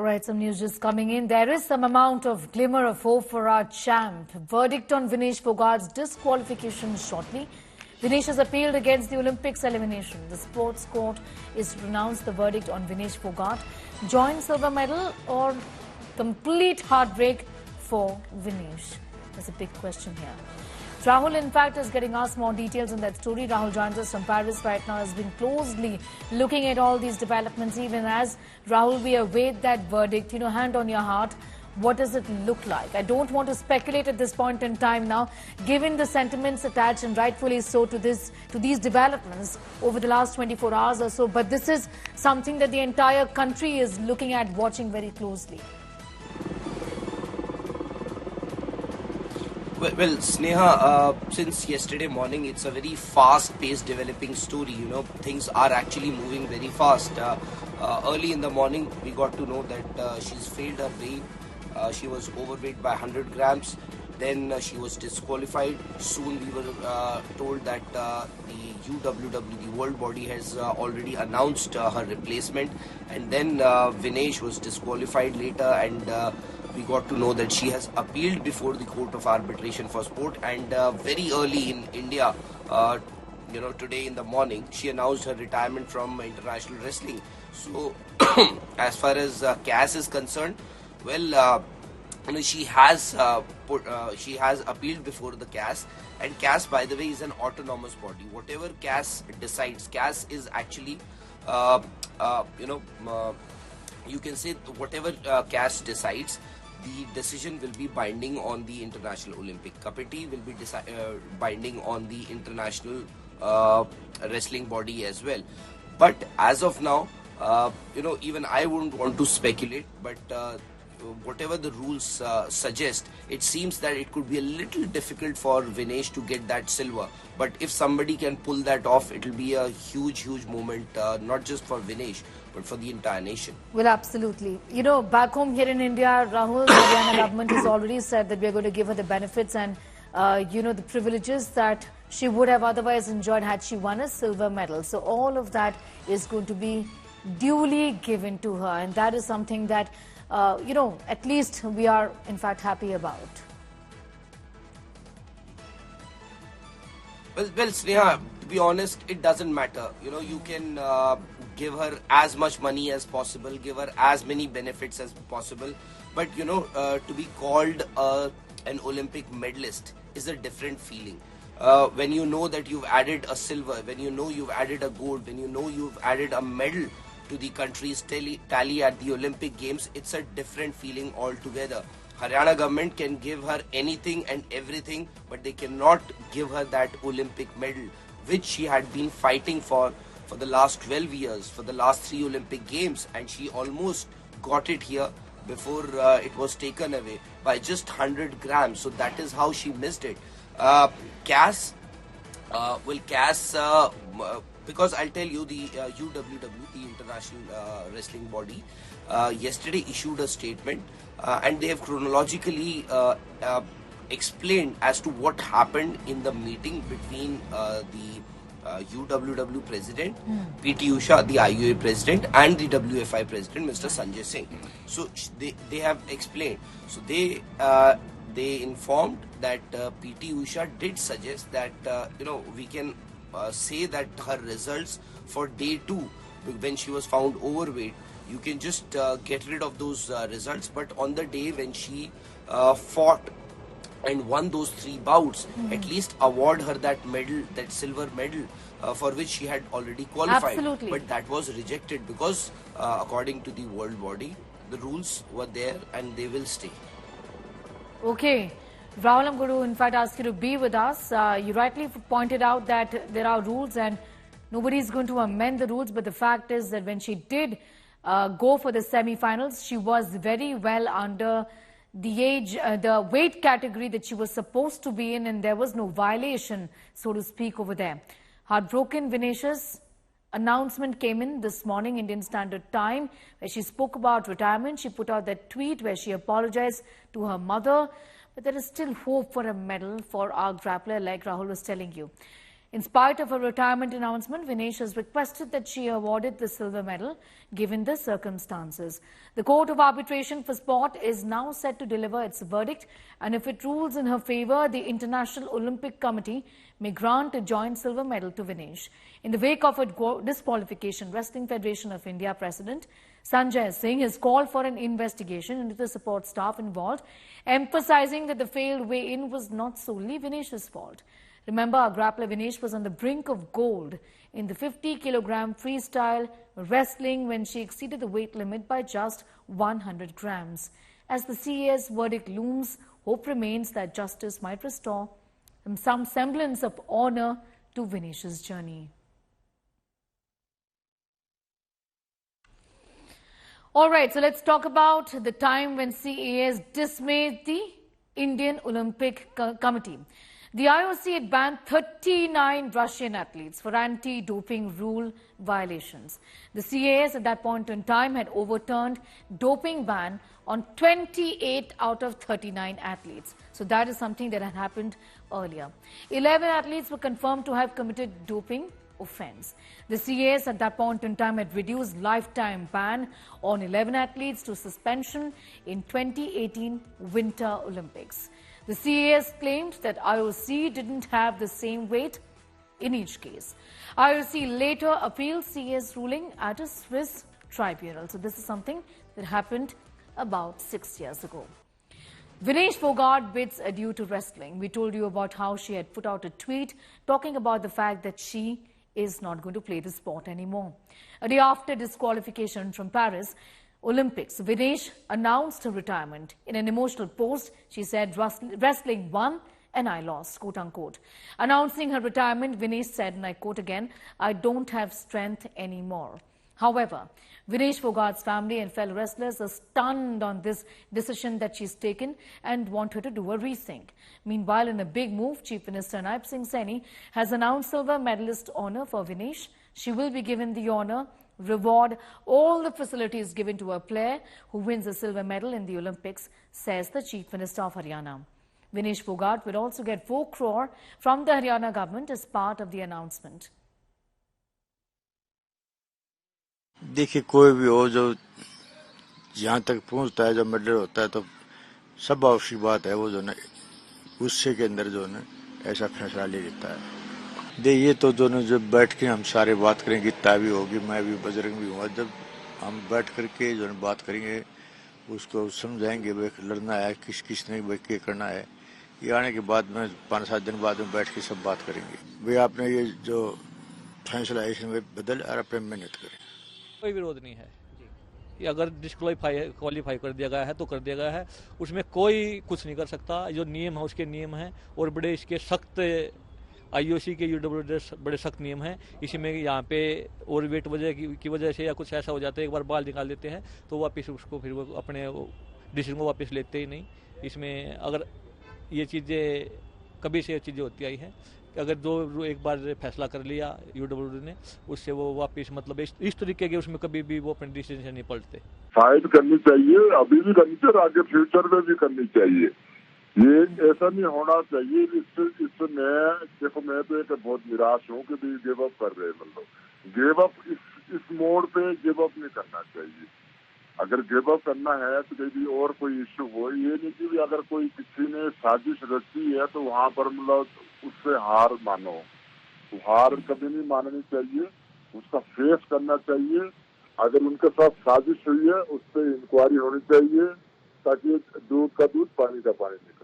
Alright, some news just coming in. There is some amount of glimmer of hope for our champ. Verdict on Vinesh Phogat's disqualification shortly. Vinesh has appealed against the Olympics elimination. The sports court is to pronounce the verdict on Vinesh Phogat. Joint silver medal or complete heartbreak for Vinesh? That's a big question here. Rahul, in fact, is getting us more details on that story. Rahul joins us from Paris right now, has been closely looking at all these developments. Even as, Rahul, we await that verdict. You know, hand on your heart, what does it look like? I don't want to speculate at this point in time now, given the sentiments attached, and rightfully so, to these developments over the last 24 hours or so. But this is something that the entire country is looking at, watching very closely. Well, Sneha, since yesterday morning, it's a very fast-paced developing story. You know, things are actually moving very fast. Early in the morning, we got to know that she's failed her bail. She was overweight by 100 grams. Then she was disqualified. Soon we were told that the UWW, the world body, has already announced her replacement. And then Vinesh was disqualified later, and we got to know that she has appealed before the Court of Arbitration for Sport. And very early in India, you know, today in the morning, she announced her retirement from international wrestling. So, as far as CAS is concerned, well, you know, she has appealed before the CAS, and CAS, by the way, is an autonomous body. Whatever CAS decides, CAS is actually, you know, you can say whatever CAS decides, the decision will be binding on the International Olympic Committee, will be binding on the international wrestling body as well. But as of now, you know, even I wouldn't want to speculate, but whatever the rules suggest, it seems that it could be a little difficult for Vinesh to get that silver. But if somebody can pull that off, it will be a huge moment, not just for Vinesh, but for the entire nation. Well, absolutely. You know, back home here in India, Rahul, the Haryana government has already said that we are going to give her the benefits and, you know, the privileges that she would have otherwise enjoyed had she won a silver medal. So all of that is going to be duly given to her, and that is something that, you know, at least we are in fact happy about. Well, Sneha, to be honest, it doesn't matter. You know, you can give her as much money as possible, give her as many benefits as possible. But, you know, to be called an Olympic medalist is a different feeling. When you know that you've added a silver, when you know you've added a gold, when you know you've added a medal to the country's tally at the Olympic Games, it's a different feeling altogether. Haryana government can give her anything and everything, but they cannot give her that Olympic medal, which she had been fighting for the last 12 years, for the last 3 Olympic Games, and she almost got it here before it was taken away by just 100 grams. So that is how she missed it. CAS, because I'll tell you, the UWW, the International Wrestling Body, yesterday issued a statement, and they have chronologically explained as to what happened in the meeting between the UWW president, PT Usha, the IUA president, and the WFI president, Mr. Sanjay Singh. So they have explained. So they informed that PT Usha did suggest that you know, we can say that her results for day 2, when she was found overweight, you can just get rid of those results. But on the day when she fought and won those 3 bouts, at least award her that medal, that silver medal, for which she had already qualified. Absolutely. But that was rejected because according to the world body, the rules were there and they will stay. Okay. Rahul, I'm going to in fact ask you to be with us. You rightly pointed out that there are rules and nobody is going to amend the rules, but the fact is that when she did go for the semi-finals, she was very well under the age, the weight category that she was supposed to be in, and there was no violation, so to speak, over there. Heartbroken, Vinesh's announcement came in this morning, Indian Standard Time, where she spoke about retirement. She put out that tweet where she apologized to her mother, but there is still hope for a medal for our grappler, like Rahul was telling you. In spite of her retirement announcement, Vinesh has requested that she awarded the silver medal given the circumstances. The Court of Arbitration for Sport is now set to deliver its verdict, and if it rules in her favour, the International Olympic Committee may grant a joint silver medal to Vinesh. In the wake of her disqualification, Wrestling Federation of India President Sanjay Singh has called for an investigation into the support staff involved, emphasizing that the failed weigh-in was not solely Vinesh's fault. Remember, our grappler Vinesh was on the brink of gold in the 50-kilogram freestyle wrestling when she exceeded the weight limit by just 100 grams. As the CAS verdict looms, hope remains that justice might restore some semblance of honor to Vinesh's journey. All right, so let's talk about the time when CAS dismayed the Indian Olympic Committee. The IOC had banned 39 Russian athletes for anti-doping rule violations. The CAS at that point in time had overturned doping ban on 28 out of 39 athletes. So that is something that had happened earlier. 11 athletes were confirmed to have committed doping offence. The CAS at that point in time had reduced lifetime ban on 11 athletes to suspension in 2018 Winter Olympics. The CAS claimed that IOC didn't have the same weight in each case. IOC later appealed CAS ruling at a Swiss tribunal. So this is something that happened about 6 years ago. Vinesh Fogart bids adieu to wrestling. We told you about how she had put out a tweet talking about the fact that she is not going to play the sport anymore. A day after disqualification from Paris Olympics, Vinesh announced her retirement. In an emotional post, she said, "Wrestling won and I lost," quote unquote. Announcing her retirement, Vinesh said, and I quote again, "I don't have strength anymore." However, Vinesh Fogart's family and fellow wrestlers are stunned on this decision that she's taken and want her to do a rethink. Meanwhile, in a big move, Chief Minister Naib Singh Saini has announced silver medalist honour for Vinesh. She will be given the honour, reward, all the facilities given to a player who wins a silver medal in the Olympics, says the Chief Minister of Haryana. Vinesh Fogart will also get 4 crore from the Haryana government as part of the announcement. देखिए, कोई भी हो जो यहाँ तक पहुँचता है, जब मेडल होता है तो सब आवश्यक बात है, वो जो है गुस्से के अंदर जो है ऐसा फैसला ले लेता है। ये तो जो है जब बैठ के हम सारे बात करेंगे, गीता भी होगी, मैं भी, बजरंग भी हुआ, जब हम बैठ करके जो है बात करेंगे, उसको समझाएंगे भाई लड़ना है, किसने भाई क्या करना है। ये आने के बाद में 5-7 दिन बाद में बैठ के सब बात करेंगे। भाई आपने ये जो फैसला है इसमें बदल और अपने मेहनत करें। कोई विरोध नहीं है कि अगर डिस्क्वालीफाई कर दिया गया है तो कर दिया गया है, उसमें कोई कुछ नहीं कर सकता। जो नियम है उसके नियम हैं और बड़े इसके सख्त IOC के UWS बड़े सख्त नियम हैं। इसमें यहाँ पे और वेट की वजह से या कुछ ऐसा हो जाता है, एक बार बाल निकाल देते हैं तो वापस उसको फिर वो अपने डिसीजन को वापस लेते ही नहीं। इसमें अगर ये चीज़ें कभी से चीज़ें होती आई हैं कि अगर जो एक बार फैसला कर लिया UWS ने, उससे वो वापस मतलब इस तरीके के उसमें कभी भी वो अपने डिसीजन से नहीं पलटते। फाइट करनी चाहिए, अभी भी करनी चाहिए, आगे फ्यूचर में भी करनी चाहिए। ये ऐसा नहीं होना चाहिए। इसमें देखो, मैं तो एक बहुत निराश हूँ कि गिव अप कर रहे, मतलब गिव अप इस मोड़ पे गिव अप नहीं करना चाहिए। अगर गिव अप करना है तो कहीं और कोई इश्यू हो, ये नहीं कि अगर कोई किसी ने साजिश रची है तो वहाँ पर मतलब उससे हार मानो। तो हार कभी नहीं माननी चाहिए, उसका फेस करना चाहिए। अगर उनके साथ साजिश हुई है उस पर इंक्वायरी होनी चाहिए ताकि दूध का दूध पानी का पानी निकले।